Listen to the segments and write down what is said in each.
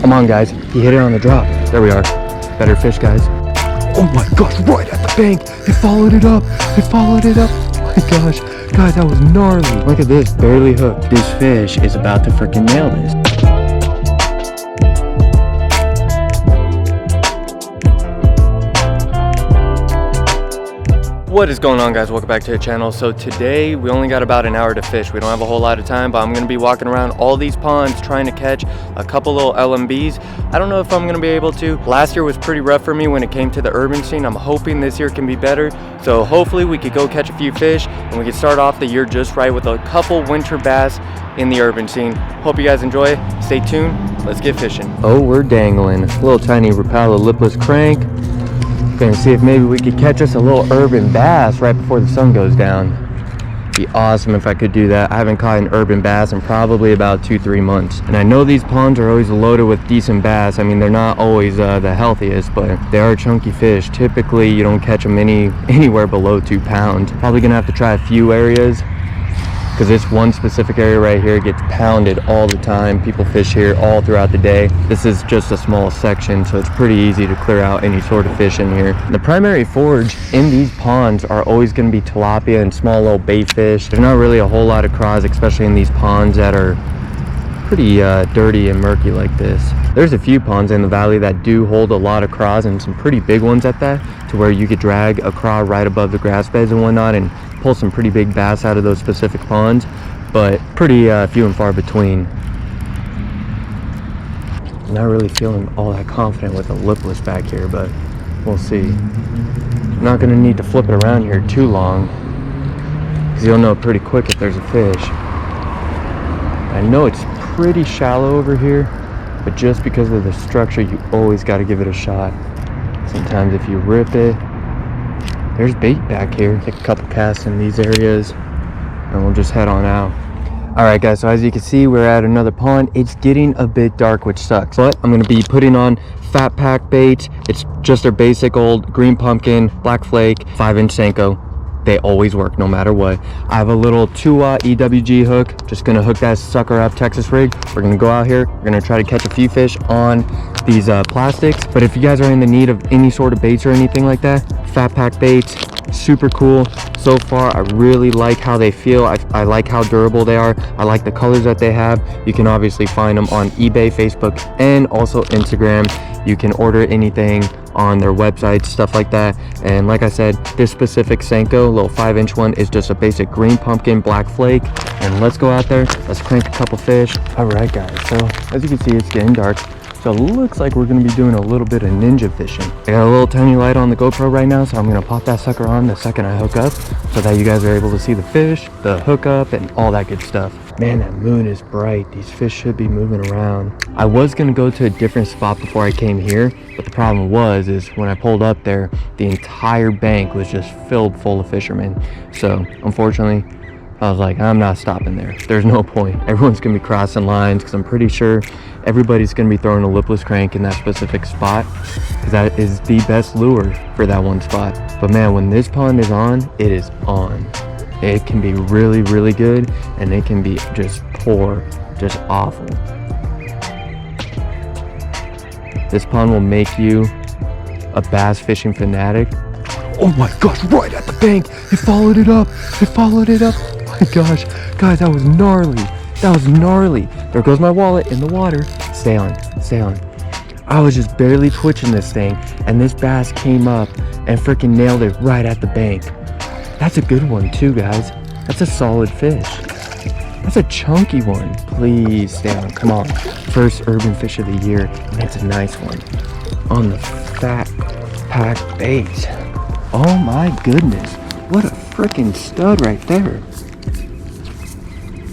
Come on, guys. He hit it on the drop. There we are. Better fish, guys. Oh my gosh, right at the bank. He followed it up. He followed it up. Oh my gosh. Guys, that was gnarly. Look at this, barely hooked. This fish is about to freaking nail this. What is going on, guys? Welcome back to the channel. So today we only got about an hour to fish. We don't have a whole lot of time, but I'm going to be walking around all these ponds trying to catch a couple little LMBs. I don't know if I'm going to be able to. Last year was pretty rough for me when it came to the urban scene. I'm hoping this year can be better. So hopefully we could go catch a few fish and we could start off the year just right with a couple winter bass in the urban scene. Hope you guys enjoy. Stay tuned. Let's get fishing. Oh, we're dangling. A little tiny Rapala lipless crank. Gonna see if maybe we could catch us a little urban bass right before the sun goes down. Be awesome if I could do that. I haven't caught an urban bass in probably about 2-3 months, and I know these ponds are always loaded with decent bass. I mean, they're not always the healthiest, but they are chunky fish. Typically you don't catch them anywhere below 2 pounds. Probably gonna have to try a few areas, because this one specific area right here gets pounded all the time. People fish here all throughout the day. This is just a small section, so it's pretty easy to clear out any sort of fish in here. The primary forage in these ponds are always going to be tilapia and small little bait fish. There's not really a whole lot of craws, especially in these ponds that are pretty dirty and murky like this. There's a few ponds in the valley that do hold a lot of craws, and some pretty big ones at that, to where you could drag a craw right above the grass beds and whatnot and pull some pretty big bass out of those specific ponds, but pretty few and far between. I'm not really feeling all that confident with the lipless back here, but we'll see. I'm not gonna need to flip it around here too long, because you'll know pretty quick if there's a fish. I know it's pretty shallow over here, but just because of the structure, you always got to give it a shot. Sometimes if you rip it, there's bait back here. Take a couple casts in these areas and we'll just head on out. All right, guys, so as you can see, we're at another pond. It's getting a bit dark, which sucks, but I'm gonna be putting on fat pack baits. It's just their basic old green pumpkin, black flake, 5-inch Senko. They always work no matter what. I have a little 2-aught EWG hook. Just gonna hook that sucker up Texas rig. We're gonna go out here. We're gonna try to catch a few fish on these plastics. But if you guys are in the need of any sort of baits or anything like that, fat pack baits, super cool. So far, I really like how they feel. I like how durable they are. I like the colors that they have. You can obviously find them on eBay, Facebook, and also Instagram. You can order anything on their website, stuff like that. And like I said, this specific Senko, little 5-inch one, is just a basic green pumpkin, black flake. And let's go out there, let's crank a couple fish. All right, guys, so as you can see, it's getting dark. So it looks like we're gonna be doing a little bit of ninja fishing. I got a little tiny light on the GoPro right now, so I'm gonna pop that sucker on the second I hook up, so that you guys are able to see the fish, the hookup, and all that good stuff. Man, that moon is bright. These fish should be moving around. I was gonna go to a different spot before I came here, but the problem is when I pulled up there, the entire bank was just filled full of fishermen. So unfortunately, I was like, I'm not stopping there. There's no point. Everyone's gonna be crossing lines, because I'm pretty sure everybody's gonna be throwing a lipless crank in that specific spot, because that is the best lure for that one spot. But man, when this pond is on, it is on. It can be really, really good, and it can be just poor, just awful. This pond will make you a bass fishing fanatic. Oh my gosh, right at the bank. He followed it up. He followed it up. Oh my gosh, guys, that was gnarly. That was gnarly. There goes my wallet in the water. Stay on, stay on. I was just barely twitching this thing, and this bass came up and freaking nailed it right at the bank. That's a good one too, guys. That's a solid fish. That's a chunky one. Please stay on, come on. First urban fish of the year, and it's a nice one. On the fat pack bait. Oh my goodness, what a freaking stud right there.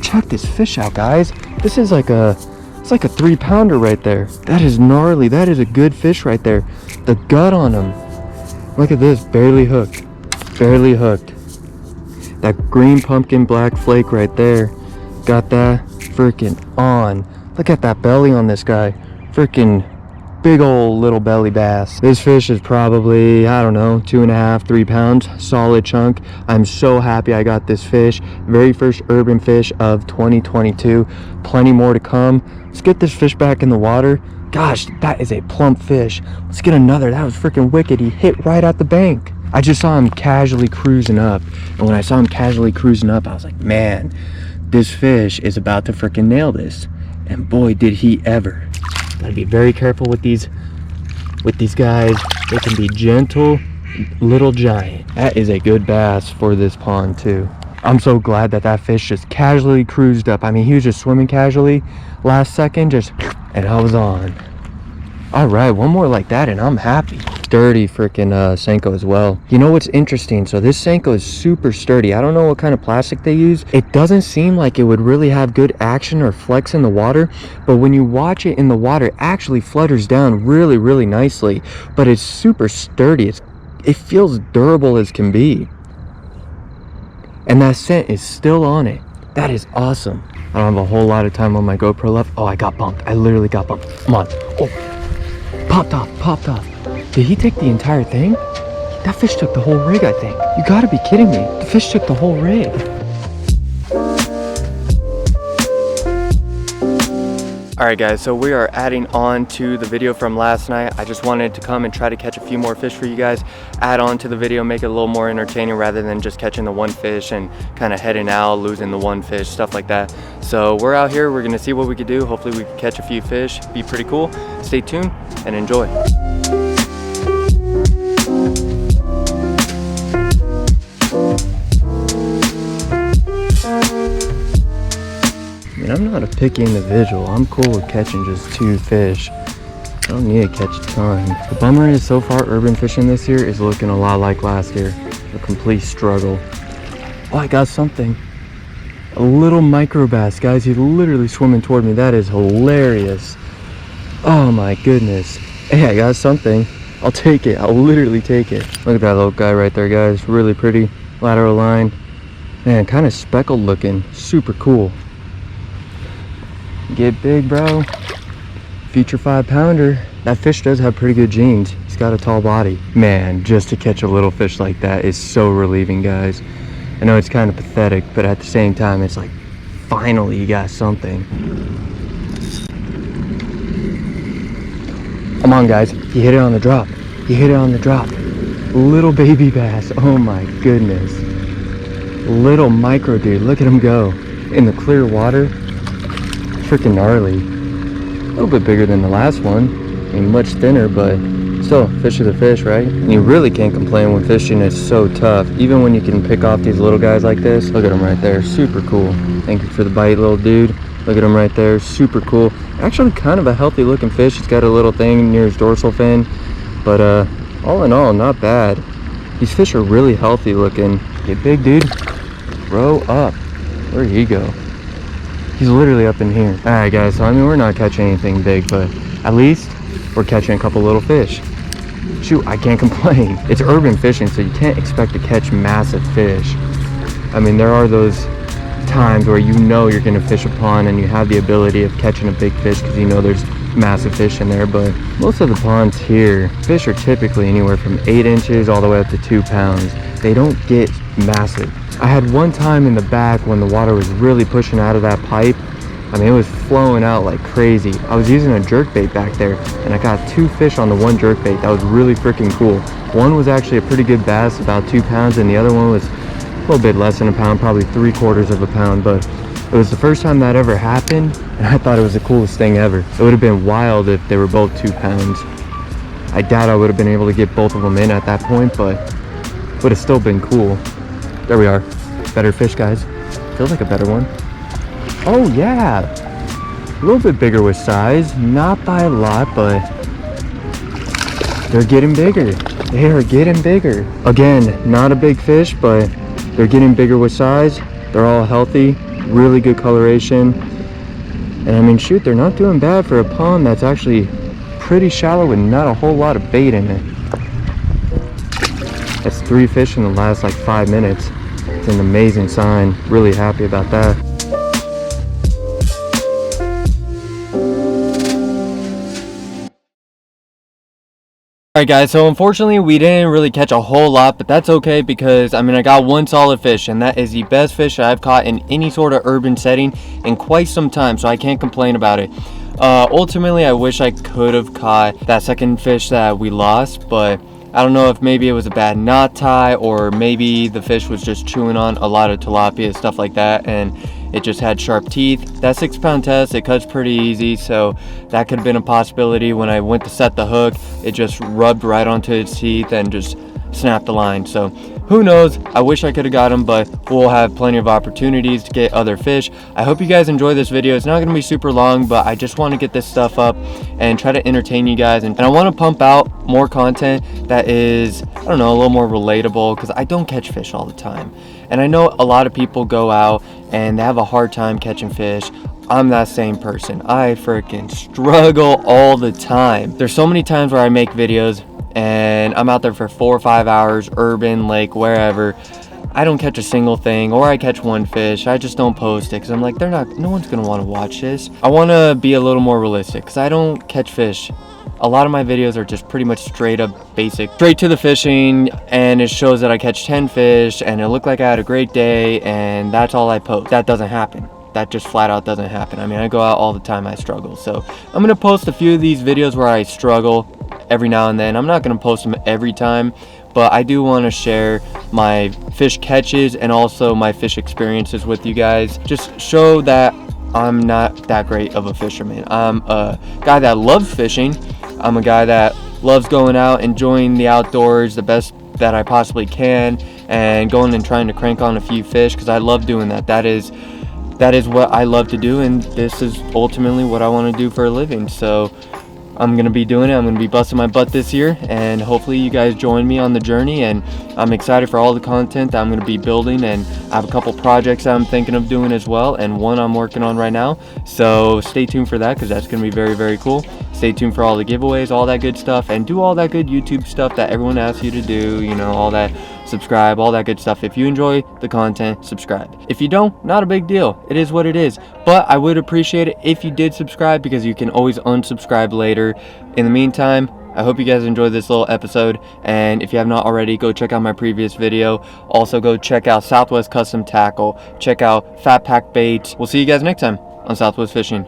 Check this fish out, guys. This is like it's like a 3-pounder right there. That is gnarly. That is a good fish right there. The gut on him. Look at this, barely hooked. Barely hooked. That green pumpkin black flake right there. Got that freaking on. Look at that belly on this guy. Freaking big old little belly bass. This fish is probably, I don't know, 2.5, 3 pounds, solid chunk. I'm so happy I got this fish. Very first urban fish of 2022. Plenty more to come. Let's get this fish back in the water. Gosh, that is a plump fish. Let's get another. That was freaking wicked. He hit right at the bank. I just saw him casually cruising up. And when I saw him casually cruising up, I was like, man, this fish is about to freaking nail this. And boy, did he ever. Gotta be very careful with these guys. They can be gentle, little giant. That is a good bass for this pond too. I'm so glad that fish just casually cruised up. I mean, he was just swimming casually last second, and I was on. All right, one more like that and I'm happy. Sturdy freaking Senko as well. You know what's interesting? So this Senko is super sturdy. I don't know what kind of plastic they use. It doesn't seem like it would really have good action or flex in the water, but when you watch it in the water, it actually flutters down really, really nicely. But it's super sturdy. It feels durable as can be. And that scent is still on it. That is awesome. I don't have a whole lot of time on my GoPro left. Oh, I got bumped. I literally got bumped. Come on. Oh, popped off. Did he take the entire thing? That fish took the whole rig, I think. You gotta be kidding me. The fish took the whole rig. Alright guys, so we are adding on to the video from last night. I just wanted to come and try to catch a few more fish for you guys, add on to the video, make it a little more entertaining rather than just catching the one fish and kind of heading out, losing the one fish, stuff like that. So we're out here, we're gonna see what we could do. Hopefully we can catch a few fish, be pretty cool. Stay tuned and enjoy. I'm not a picky individual. I'm cool with catching just 2 fish. I don't need to catch a ton. The bummer is so far urban fishing this year is looking a lot like last year. A complete struggle. Oh, I got something. A little micro bass, guys. He's literally swimming toward me. That is hilarious. Oh my goodness. Hey, I got something. I'll take it. I'll literally take it. Look at that little guy right there, guys. Really pretty. Lateral line. Man, kind of speckled looking. Super cool. Get big, bro. Feature 5-pounder. That fish does have pretty good genes. He's got a tall body. Man, just to catch a little fish like that is so relieving, guys. I know it's kind of pathetic, but at the same time, it's like, finally you got something. Come on, guys. He hit it on the drop. He hit it on the drop. Little baby bass. Oh my goodness. Little micro dude. Look at him go. In the clear water. Freaking gnarly. A little bit bigger than the last one. I mean, much thinner, but still, fish is a fish, right? And you really can't complain when fishing is so tough. Even when you can pick off these little guys like this. Look at him right there. Super cool. Thank you for the bite, little dude. Look at him right there. Super cool. Actually, kind of a healthy looking fish. He's got a little thing near his dorsal fin. But all in all, not bad. These fish are really healthy looking. Get big, dude. Grow up. Where'd he go? He's literally up in here. Alright guys, so I mean we're not catching anything big, but at least we're catching a couple little fish. Shoot, I can't complain. It's urban fishing, so you can't expect to catch massive fish. I mean, there are those times where you know you're gonna fish a pond and you have the ability of catching a big fish because you know there's massive fish in there, but most of the ponds here, fish are typically anywhere from 8 inches all the way up to 2 pounds. They don't get massive. I had one time in the back when the water was really pushing out of that pipe. I mean, it was flowing out like crazy. I was using a jerkbait back there and I got 2 fish on the one jerkbait. That was really freaking cool. One was actually a pretty good bass, about 2 pounds, and the other one was a little bit less than a pound, probably 3/4 of a pound, but it was the first time that ever happened and I thought it was the coolest thing ever. It would have been wild if they were both 2 pounds. I doubt I would have been able to get both of them in at that point, but it would have still been cool. There we are. Better fish, guys. Feels like a better one. Oh yeah, a little bit bigger with size, not by a lot, but they're getting bigger. They are getting bigger. Again, not a big fish, but they're getting bigger with size. They're all healthy, really good coloration. And I mean, shoot, they're not doing bad for a pond that's actually pretty shallow with not a whole lot of bait in it. That's 3 fish in the last like 5 minutes. It's an amazing sign. Really happy about that. Alright guys, so unfortunately we didn't really catch a whole lot, but that's okay because I mean I got 1 solid fish, and that is the best fish I've caught in any sort of urban setting in quite some time, so I can't complain about it. Ultimately, I wish I could have caught that second fish that we lost, but I don't know if maybe it was a bad knot tie, or maybe the fish was just chewing on a lot of tilapia, stuff like that, and it just had sharp teeth. That 6-pound test, it cuts pretty easy, so that could have been a possibility. When I went to set the hook, it just rubbed right onto its teeth and just snapped the line. So who knows? I wish I could have got him, but we'll have plenty of opportunities to get other fish. I hope you guys enjoy this video. It's not going to be super long, but I just want to get this stuff up and try to entertain you guys, and I want to pump out more content that is, I don't know, a little more relatable, because I don't catch fish all the time, and I know a lot of people go out and they have a hard time catching fish. I'm that same person. I freaking struggle all the time. There's so many times where I make videos and I'm out there for 4 or 5 hours, urban, lake, wherever. I don't catch a single thing, or I catch one fish. I just don't post it because I'm like, no one's gonna want to watch this. I want to be a little more realistic because I don't catch fish. A lot of my videos are just pretty much straight up basic, straight to the fishing, and it shows that I catch 10 fish and it looked like I had a great day, and that's all I post. That doesn't happen. That just flat out doesn't happen. I mean, I go out all the time, I struggle. So I'm gonna post a few of these videos where I struggle every now and then. I'm not gonna post them every time, but I do want to share my fish catches and also my fish experiences with you guys. Just show that I'm not that great of a fisherman. I'm a guy that loves fishing. I'm a guy that loves going out, enjoying the outdoors the best that I possibly can, and going and trying to crank on a few fish because I love doing that. That is what I love to do, and this is ultimately what I want to do for a living. So I'm gonna be doing it. I'm gonna be busting my butt this year, and hopefully you guys join me on the journey. And I'm excited for all the content that I'm gonna be building, and I have a couple projects that I'm thinking of doing as well, and one I'm working on right now. So stay tuned for that, because that's gonna be very, very cool. Stay tuned for all the giveaways, all that good stuff, and do all that good YouTube stuff that everyone asks you to do, you know, all that. Subscribe, all that good stuff. If you enjoy the content, subscribe. If you don't, not a big deal. It is what it is. But I would appreciate it if you did subscribe, because you can always unsubscribe later. In the meantime, I hope you guys enjoyed this little episode, and if you have not already, go check out my previous video. Also, go check out Southwest Custom Tackle. Check out Fat Pack Baits. We'll see you guys next time on Southwest Fishing.